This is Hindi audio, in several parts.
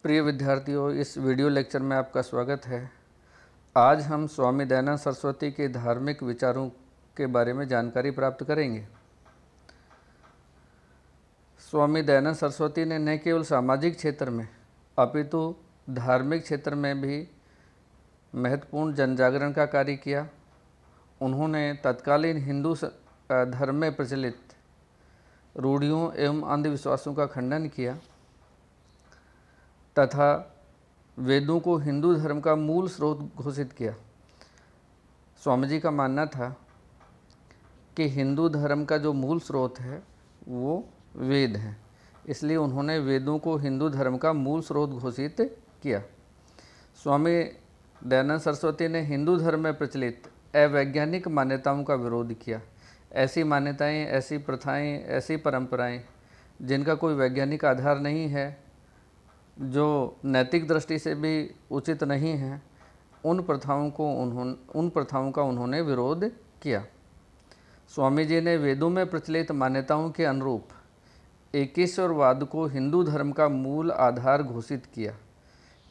प्रिय विद्यार्थियों, इस वीडियो लेक्चर में आपका स्वागत है। आज हम स्वामी दयानंद सरस्वती के धार्मिक विचारों के बारे में जानकारी प्राप्त करेंगे। स्वामी दयानंद सरस्वती ने न केवल सामाजिक क्षेत्र में अपितु धार्मिक क्षेत्र में भी महत्वपूर्ण जनजागरण का कार्य किया। उन्होंने तत्कालीन हिंदू धर्म में प्रचलित रूढ़ियों एवं अंधविश्वासों का खंडन किया तथा वेदों को हिंदू धर्म का मूल स्रोत घोषित किया। स्वामी जी का मानना था कि हिंदू धर्म का जो मूल स्रोत है वो वेद हैं, इसलिए उन्होंने वेदों को हिंदू धर्म का मूल स्रोत घोषित किया। स्वामी दयानंद सरस्वती ने हिंदू धर्म में प्रचलित अवैज्ञानिक मान्यताओं का विरोध किया। ऐसी मान्यताएं, ऐसी प्रथाएं, ऐसी परंपराएं जिनका कोई वैज्ञानिक आधार नहीं है, जो नैतिक दृष्टि से भी उचित नहीं है, उन प्रथाओं का उन्होंने विरोध किया। स्वामी जी ने वेदों में प्रचलित मान्यताओं के अनुरूप एकेश्वरवाद को हिंदू धर्म का मूल आधार घोषित किया।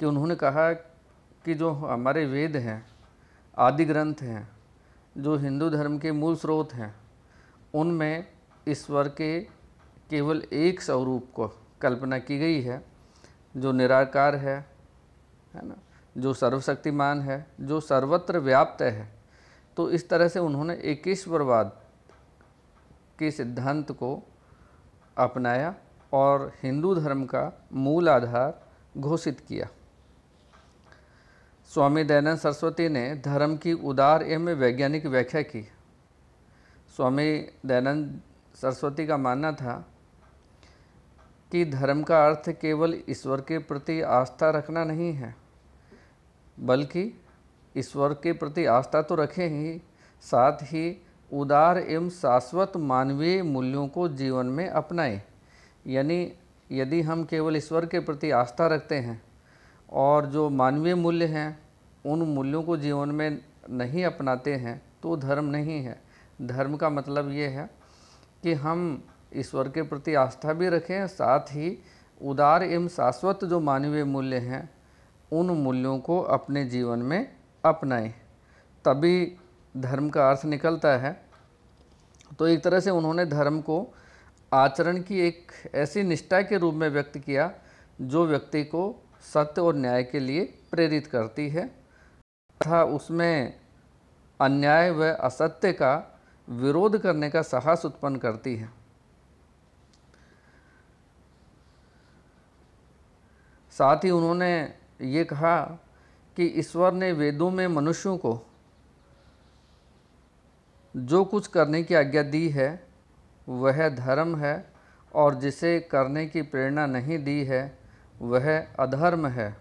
कि उन्होंने कहा कि जो हमारे वेद हैं, आदि ग्रंथ हैं, जो हिंदू धर्म के मूल स्रोत हैं, उनमें ईश्वर के केवल एक स्वरूप को कल्पना की गई है, जो निराकार है ना, जो सर्वशक्तिमान है, जो सर्वत्र व्याप्त है। तो इस तरह से उन्होंने एकेश्वरवाद के सिद्धांत को अपनाया और हिंदू धर्म का मूल आधार घोषित किया। स्वामी दयानंद सरस्वती ने धर्म की उदार एवं वैज्ञानिक व्याख्या की। स्वामी दयानंद सरस्वती का मानना था कि धर्म का अर्थ केवल ईश्वर के प्रति आस्था रखना नहीं है, बल्कि ईश्वर के प्रति आस्था तो रखें ही, साथ ही उदार एवं शाश्वत मानवीय मूल्यों को जीवन में अपनाएं। यानी यदि हम केवल ईश्वर के प्रति आस्था रखते हैं और जो मानवीय मूल्य हैं उन मूल्यों को जीवन में नहीं अपनाते हैं तो धर्म नहीं है। धर्म का मतलब ये है कि हम ईश्वर के प्रति आस्था भी रखें, साथ ही उदार एवं शाश्वत जो मानवीय मूल्य हैं उन मूल्यों को अपने जीवन में अपनाएं, तभी धर्म का अर्थ निकलता है। तो एक तरह से उन्होंने धर्म को आचरण की एक ऐसी निष्ठा के रूप में व्यक्त किया जो व्यक्ति को सत्य और न्याय के लिए प्रेरित करती है तथा उसमें अन्याय व असत्य का विरोध करने का साहस उत्पन्न करती है। साथ ही उन्होंने ये कहा कि ईश्वर ने वेदों में मनुष्यों को जो कुछ करने की आज्ञा दी है वह धर्म है और जिसे करने की प्रेरणा नहीं दी है वह अधर्म है।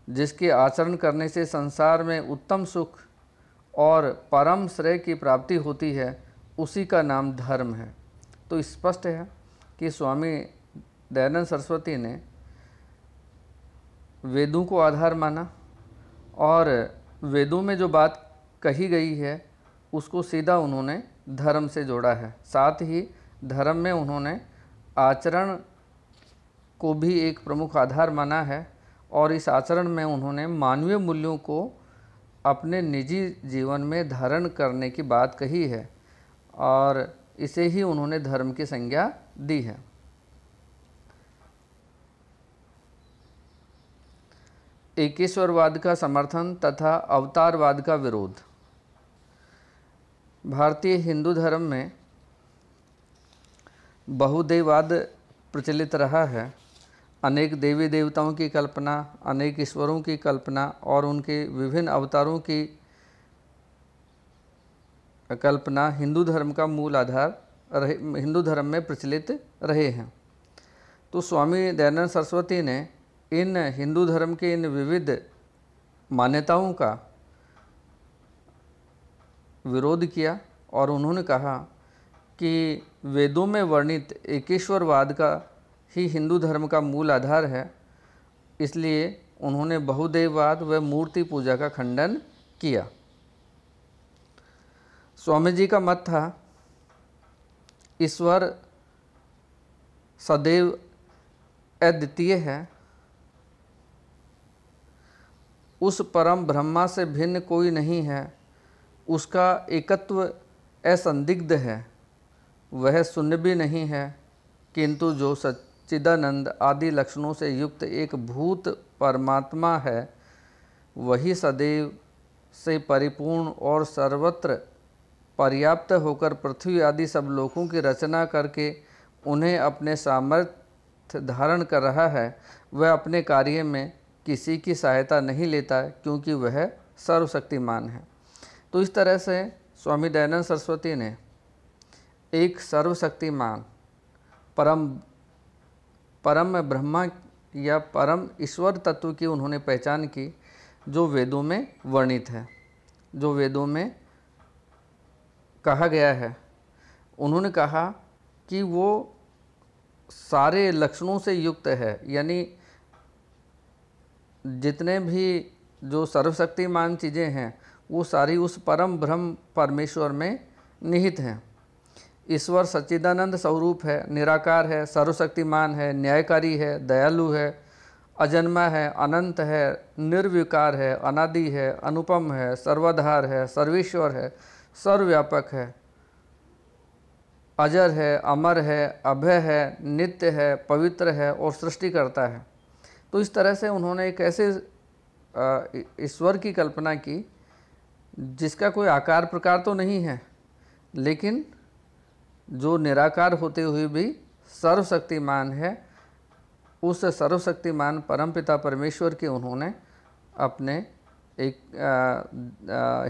जिसके आचरण करने से संसार में उत्तम सुख और परम श्रेय की प्राप्ति होती है उसी का नाम धर्म है। तो स्पष्ट है कि स्वामी दयानंद सरस्वती ने वेदों को आधार माना और वेदों में जो बात कही गई है उसको सीधा उन्होंने धर्म से जोड़ा है। साथ ही धर्म में उन्होंने आचरण को भी एक प्रमुख आधार माना है और इस आचरण में उन्होंने मानवीय मूल्यों को अपने निजी जीवन में धारण करने की बात कही है और इसे ही उन्होंने धर्म की संज्ञा दी है। एकेश्वरवाद का समर्थन तथा अवतारवाद का विरोध। भारतीय हिंदू धर्म में बहुदेववाद प्रचलित रहा है। अनेक देवी देवताओं की कल्पना, अनेक ईश्वरों की कल्पना और उनके विभिन्न अवतारों की कल्पना हिंदू धर्म का मूल आधार हिंदू धर्म में प्रचलित रहे हैं। तो स्वामी दयानंद सरस्वती ने इन हिंदू धर्म के इन विविध मान्यताओं का विरोध किया और उन्होंने कहा कि वेदों में वर्णित एकेश्वरवाद का ही हिंदू धर्म का मूल आधार है, इसलिए उन्होंने बहुदेववाद व मूर्ति पूजा का खंडन किया। स्वामी जी का मत था ईश्वर सदैव अद्वितीय है उस परम ब्रह्मा से भिन्न कोई नहीं है, उसका एकत्व असंदिग्ध है, वह शून्य भी नहीं है, किंतु जो सच्चिदानंद आदि लक्षणों से युक्त एक भूत परमात्मा है, वही सदैव से परिपूर्ण और सर्वत्र पर्याप्त होकर पृथ्वी आदि सब लोकों की रचना करके उन्हें अपने सामर्थ्य धारण कर रहा है। वह अपने कार्य में किसी की सहायता नहीं लेता, क्योंकि वह सर्वशक्तिमान है। तो इस तरह से स्वामी दयानंद सरस्वती ने एक सर्वशक्तिमान परम ब्रह्मा या परम ईश्वर तत्व की उन्होंने पहचान की, जो वेदों में वर्णित है, जो वेदों में कहा गया है। उन्होंने कहा कि वो सारे लक्षणों से युक्त है, यानी जितने भी जो सर्वशक्तिमान चीज़ें हैं वो सारी उस परम ब्रह्म परमेश्वर में निहित हैं। ईश्वर सच्चिदानंद स्वरूप है, निराकार है, सर्वशक्तिमान है, न्यायकारी है, दयालु है, अजन्मा है, अनंत है, निर्विकार है, अनादि है, अनुपम है, सर्वाधार है, सर्वेश्वर है, सर्वव्यापक है, अजर है, अमर है, अभय है, नित्य है, पवित्र है और सृष्टि करता है। तो इस तरह से उन्होंने एक ऐसे ईश्वर की कल्पना की जिसका कोई आकार प्रकार तो नहीं है, लेकिन जो निराकार होते हुए भी सर्वशक्तिमान है। उस सर्वशक्तिमान परमपिता परमेश्वर के उन्होंने अपने एक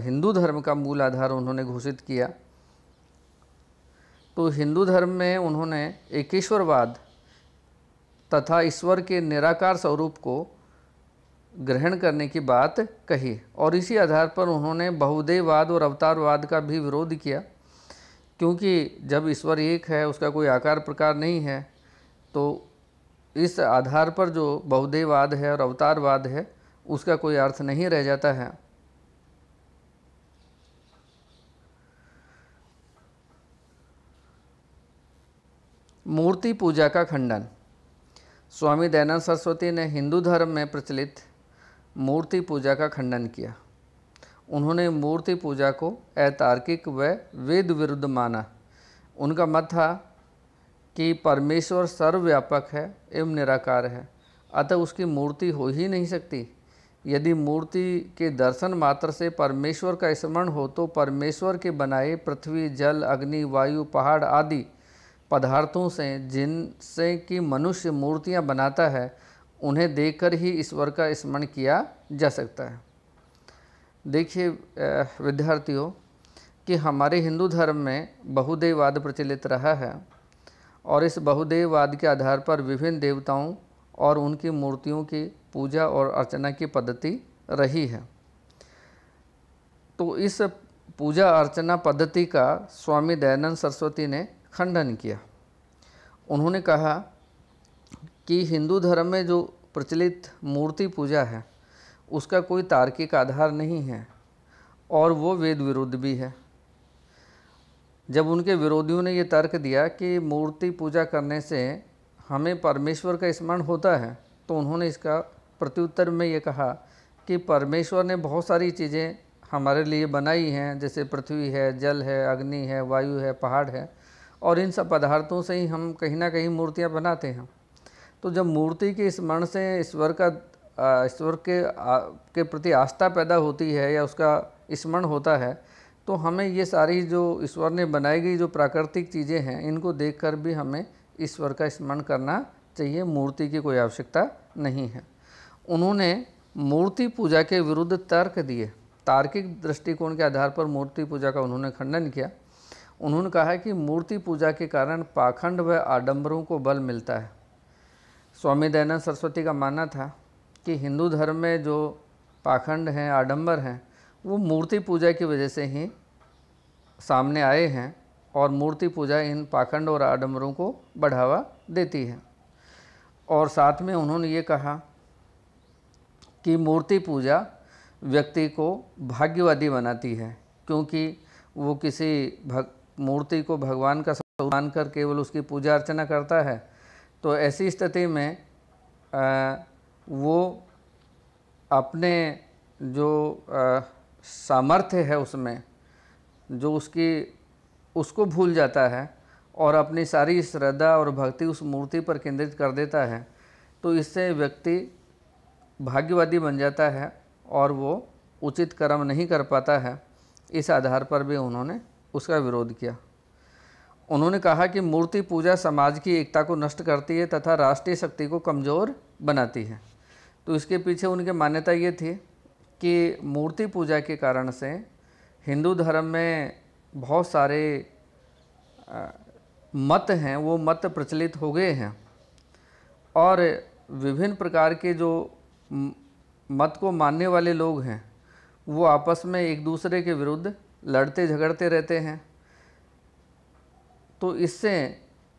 हिंदू धर्म का मूल आधार उन्होंने घोषित किया। तो हिंदू धर्म में उन्होंने एकेश्वरवाद तथा ईश्वर के निराकार स्वरूप को ग्रहण करने की बात कही, और इसी आधार पर उन्होंने बहुदेववाद और अवतारवाद का भी विरोध किया, क्योंकि जब ईश्वर एक है, उसका कोई आकार प्रकार नहीं है, तो इस आधार पर जो बहुदेववाद है और अवतारवाद है उसका कोई अर्थ नहीं रह जाता है। मूर्ति पूजा का खंडन। स्वामी दयानंद सरस्वती ने हिंदू धर्म में प्रचलित मूर्ति पूजा का खंडन किया। उन्होंने मूर्ति पूजा को अतार्किक व वेद विरुद्ध माना। उनका मत था कि परमेश्वर सर्वव्यापक है एवं निराकार है, अतः उसकी मूर्ति हो ही नहीं सकती। यदि मूर्ति के दर्शन मात्र से परमेश्वर का स्मरण हो तो परमेश्वर के बनाए पृथ्वी, जल, अग्नि, वायु, पहाड़ आदि पदार्थों से जिनसे कि मनुष्य मूर्तियां बनाता है, उन्हें देखकर ही ईश्वर का स्मरण किया जा सकता है। देखिए विद्यार्थियों कि हमारे हिंदू धर्म में बहुदेववाद प्रचलित रहा है, और इस बहुदेववाद के आधार पर विभिन्न देवताओं और उनकी मूर्तियों की पूजा और अर्चना की पद्धति रही है। तो इस पूजा अर्चना पद्धति का स्वामी दयानंद सरस्वती ने खंडन किया। उन्होंने कहा कि हिंदू धर्म में जो प्रचलित मूर्ति पूजा है उसका कोई तार्किक आधार नहीं है और वो वेद विरुद्ध भी है। जब उनके विरोधियों ने ये तर्क दिया कि मूर्ति पूजा करने से हमें परमेश्वर का स्मरण होता है, तो उन्होंने इसका प्रत्युत्तर में ये कहा कि परमेश्वर ने बहुत सारी चीज़ें हमारे लिए बनाई हैं, जैसे पृथ्वी है, जल है, अग्नि है, वायु है, पहाड़ है, और इन सब पदार्थों से ही हम कहीं ना कहीं मूर्तियाँ बनाते हैं। तो जब मूर्ति के स्मरण से ईश्वर के प्रति आस्था पैदा होती है या उसका स्मरण होता है, तो हमें ये सारी जो ईश्वर ने बनाई गई जो प्राकृतिक चीज़ें हैं, इनको देखकर भी हमें ईश्वर का स्मरण करना चाहिए, मूर्ति की कोई आवश्यकता नहीं है। उन्होंने मूर्ति पूजा के विरुद्ध तर्क दिए। तार्किक दृष्टिकोण के आधार पर मूर्ति पूजा का उन्होंने खंडन किया। उन्होंने कहा कि मूर्ति पूजा के कारण पाखंड व आडंबरों को बल मिलता है। स्वामी दयानंद सरस्वती का मानना था कि हिंदू धर्म में जो पाखंड हैं, आडंबर हैं, वो मूर्ति पूजा की वजह से ही सामने आए हैं, और मूर्ति पूजा इन पाखंड और आडंबरों को बढ़ावा देती है। और साथ में उन्होंने ये कहा कि मूर्ति पूजा व्यक्ति को भाग्यवादी बनाती है, क्योंकि वो किसी मूर्ति को भगवान का स्वरूप मानकर केवल उसकी पूजा अर्चना करता है, तो ऐसी स्थिति में वो अपने जो सामर्थ्य है उसमें, जो उसको भूल जाता है और अपनी सारी श्रद्धा और भक्ति उस मूर्ति पर केंद्रित कर देता है, तो इससे व्यक्ति भाग्यवादी बन जाता है और वो उचित कर्म नहीं कर पाता है। इस आधार पर भी उन्होंने उसका विरोध किया। उन्होंने कहा कि मूर्ति पूजा समाज की एकता को नष्ट करती है तथा राष्ट्रीय शक्ति को कमज़ोर बनाती है। तो इसके पीछे उनकी मान्यता ये थी कि मूर्ति पूजा के कारण से हिंदू धर्म में बहुत सारे मत हैं, वो मत प्रचलित हो गए हैं और विभिन्न प्रकार के जो मत को मानने वाले लोग हैं वो आपस में एक दूसरे के विरुद्ध लड़ते झगड़ते रहते हैं। तो इससे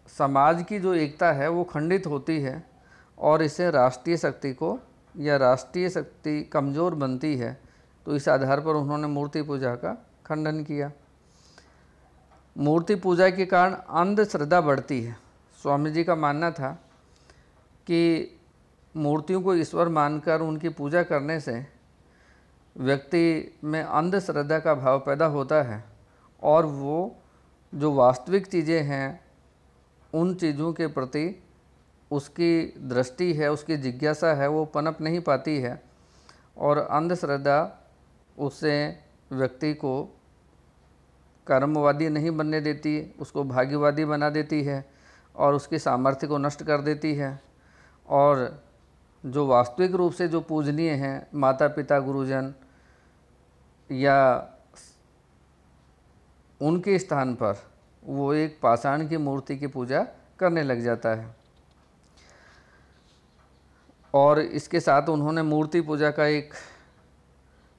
समाज की जो एकता है वो खंडित होती है और इससे राष्ट्रीय शक्ति कमज़ोर बनती है। तो इस आधार पर उन्होंने मूर्ति पूजा का खंडन किया। मूर्ति पूजा के कारण अंधश्रद्धा बढ़ती है। स्वामी जी का मानना था कि मूर्तियों को ईश्वर मानकर उनकी पूजा करने से व्यक्ति में अंधश्रद्धा का भाव पैदा होता है और वो जो वास्तविक चीज़ें हैं उन चीज़ों के प्रति उसकी दृष्टि है, उसकी जिज्ञासा है, वो पनप नहीं पाती है और अंधश्रद्धा उससे व्यक्ति को कर्मवादी नहीं बनने देती, उसको भाग्यवादी बना देती है और उसके सामर्थ्य को नष्ट कर देती है। और जो वास्तविक रूप से जो पूजनीय हैं, माता पिता गुरुजन, या उनके स्थान पर वो एक पाषाण की मूर्ति की पूजा करने लग जाता है। और इसके साथ उन्होंने मूर्ति पूजा का एक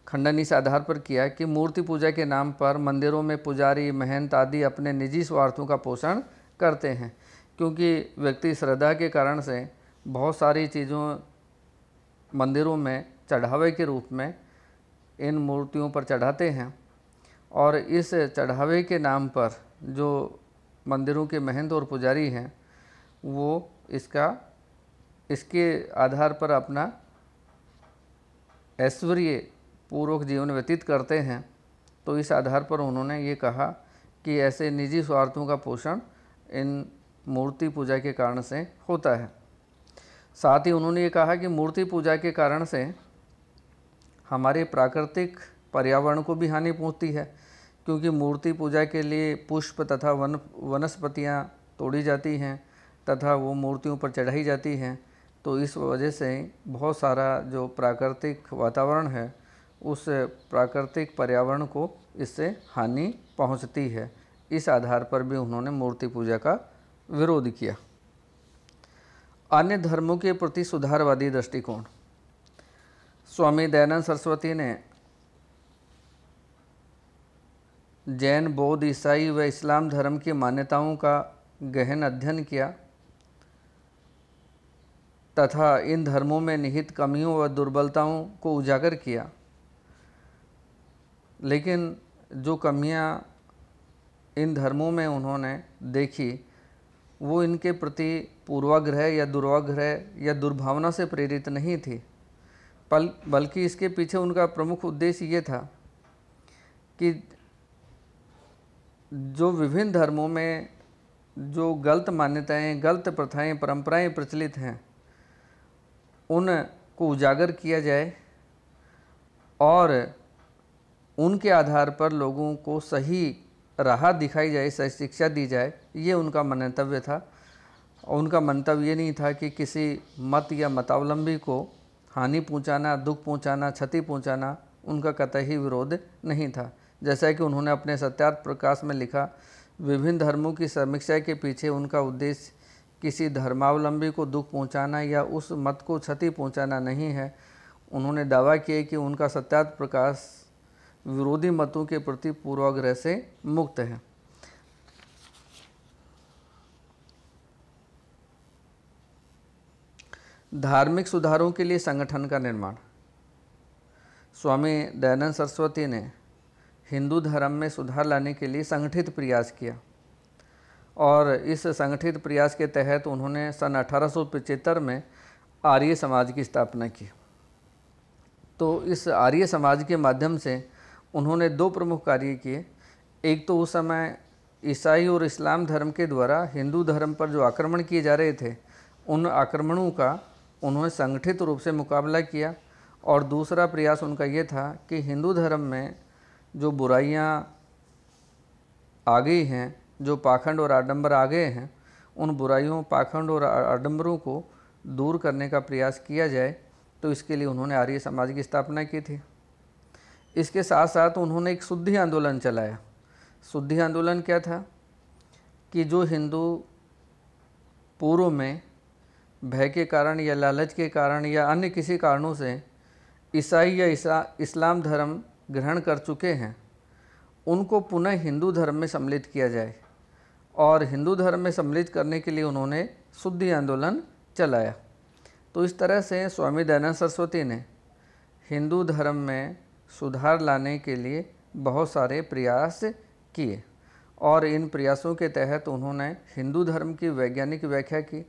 खंडन इस आधार पर किया कि मूर्ति पूजा के नाम पर मंदिरों में पुजारी, महंत आदि अपने निजी स्वार्थों का पोषण करते हैं, क्योंकि व्यक्ति श्रद्धा के कारण से बहुत सारी चीज़ों मंदिरों में चढ़ावे के रूप में इन मूर्तियों पर चढ़ाते हैं और इस चढ़ावे के नाम पर जो मंदिरों के महंत और पुजारी हैं वो इसके आधार पर अपना ऐश्वर्य पूर्वक जीवन व्यतीत करते हैं। तो इस आधार पर उन्होंने ये कहा कि ऐसे निजी स्वार्थों का पोषण इन मूर्ति पूजा के कारण से होता है। साथ ही उन्होंने ये कहा कि मूर्ति पूजा के कारण से हमारे प्राकृतिक पर्यावरण को भी हानि पहुंचती है, क्योंकि मूर्ति पूजा के लिए पुष्प तथा वनस्पतियां तोड़ी जाती हैं तथा वो मूर्तियों पर चढ़ाई जाती हैं। तो इस वजह से बहुत सारा जो प्राकृतिक वातावरण है उस प्राकृतिक पर्यावरण को इससे हानि पहुंचती है। इस आधार पर भी उन्होंने मूर्ति पूजा का विरोध किया। अन्य धर्मों के प्रति सुधारवादी दृष्टिकोण। स्वामी दयानंद सरस्वती ने जैन, बौद्ध, ईसाई व इस्लाम धर्म की मान्यताओं का गहन अध्ययन किया तथा इन धर्मों में निहित कमियों व दुर्बलताओं को उजागर किया। लेकिन जो कमियां इन धर्मों में उन्होंने देखी वो इनके प्रति पूर्वाग्रह या दुर्वाग्रह या दुर्भावना से प्रेरित नहीं थी, बल्कि इसके पीछे उनका प्रमुख उद्देश्य ये था कि जो विभिन्न धर्मों में जो गलत मान्यताएं, गलत प्रथाएं, परंपराएं प्रचलित हैं उनको उजागर किया जाए और उनके आधार पर लोगों को सही राह दिखाई जाए, सही शिक्षा दी जाए। ये उनका मंतव्य था। और उनका मंतव्य ये नहीं था कि किसी मत या मतावलंबी को हानि पहुंचाना, दुख पहुंचाना, क्षति पहुंचाना उनका कतई विरोध नहीं था। जैसा कि उन्होंने अपने सत्यार्थ प्रकाश में लिखा, विभिन्न धर्मों की समीक्षा के पीछे उनका उद्देश्य किसी धर्मावलंबी को दुख पहुंचाना या उस मत को क्षति पहुंचाना नहीं है। उन्होंने दावा किया कि उनका सत्यार्थ प्रकाश विरोधी मतों के प्रति पूर्वाग्रह से मुक्त है। धार्मिक सुधारों के लिए संगठन का निर्माण। स्वामी दयानंद सरस्वती ने हिंदू धर्म में सुधार लाने के लिए संगठित प्रयास किया और इस संगठित प्रयास के तहत उन्होंने सन 1875 में आर्य समाज की स्थापना की। तो इस आर्य समाज के माध्यम से उन्होंने दो प्रमुख कार्य किए। एक तो उस समय ईसाई और इस्लाम धर्म के द्वारा हिंदू धर्म पर जो आक्रमण किए जा रहे थे, उन आक्रमणों का उन्होंने संगठित रूप से मुकाबला किया। और दूसरा प्रयास उनका ये था कि हिंदू धर्म में जो बुराइयां आ गई हैं, जो पाखंड और आडंबर आ गए हैं, उन बुराइयों, पाखंड और आडंबरों को दूर करने का प्रयास किया जाए। तो इसके लिए उन्होंने आर्य समाज की स्थापना की थी। इसके साथ साथ उन्होंने एक शुद्धि आंदोलन चलाया। शुद्धि आंदोलन क्या था कि जो हिंदू पूर्व में भय के कारण या लालच के कारण या अन्य किसी कारणों से ईसाई या इस्लाम धर्म ग्रहण कर चुके हैं, उनको पुनः हिंदू धर्म में सम्मिलित किया जाए। और हिंदू धर्म में सम्मिलित करने के लिए उन्होंने शुद्धि आंदोलन चलाया। तो इस तरह से स्वामी दयानंद सरस्वती ने हिंदू धर्म में सुधार लाने के लिए बहुत सारे प्रयास किए और इन प्रयासों के तहत उन्होंने हिंदू धर्म की वैज्ञानिक व्याख्या की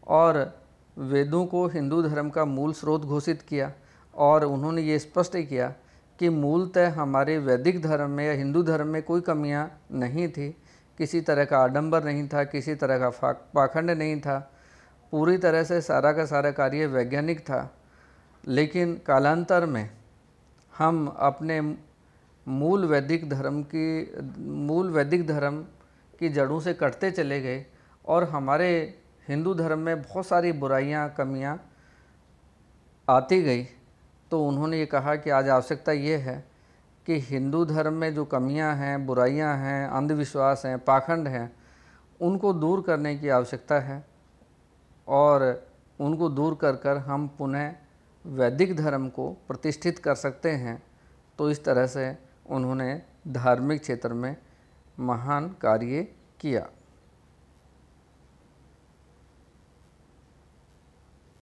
और वेदों को हिंदू धर्म का मूल स्रोत घोषित किया। और उन्होंने ये स्पष्ट किया कि मूलतः हमारे वैदिक धर्म में या हिंदू धर्म में कोई कमियां नहीं थी, किसी तरह का आडंबर नहीं था, किसी तरह का पाखंड नहीं था, पूरी तरह से सारा का सारा कार्य वैज्ञानिक था। लेकिन कालांतर में हम अपने मूल वैदिक धर्म की जड़ों से कटते चले गए और हमारे हिंदू धर्म में बहुत सारी बुराइयां, कमियां आती गई। तो उन्होंने ये कहा कि आज आवश्यकता ये है कि हिंदू धर्म में जो कमियां हैं, बुराइयां हैं, अंधविश्वास हैं, पाखंड हैं, उनको दूर करने की आवश्यकता है और उनको दूर कर हम पुनः वैदिक धर्म को प्रतिष्ठित कर सकते हैं। तो इस तरह से उन्होंने धार्मिक क्षेत्र में महान कार्य किया।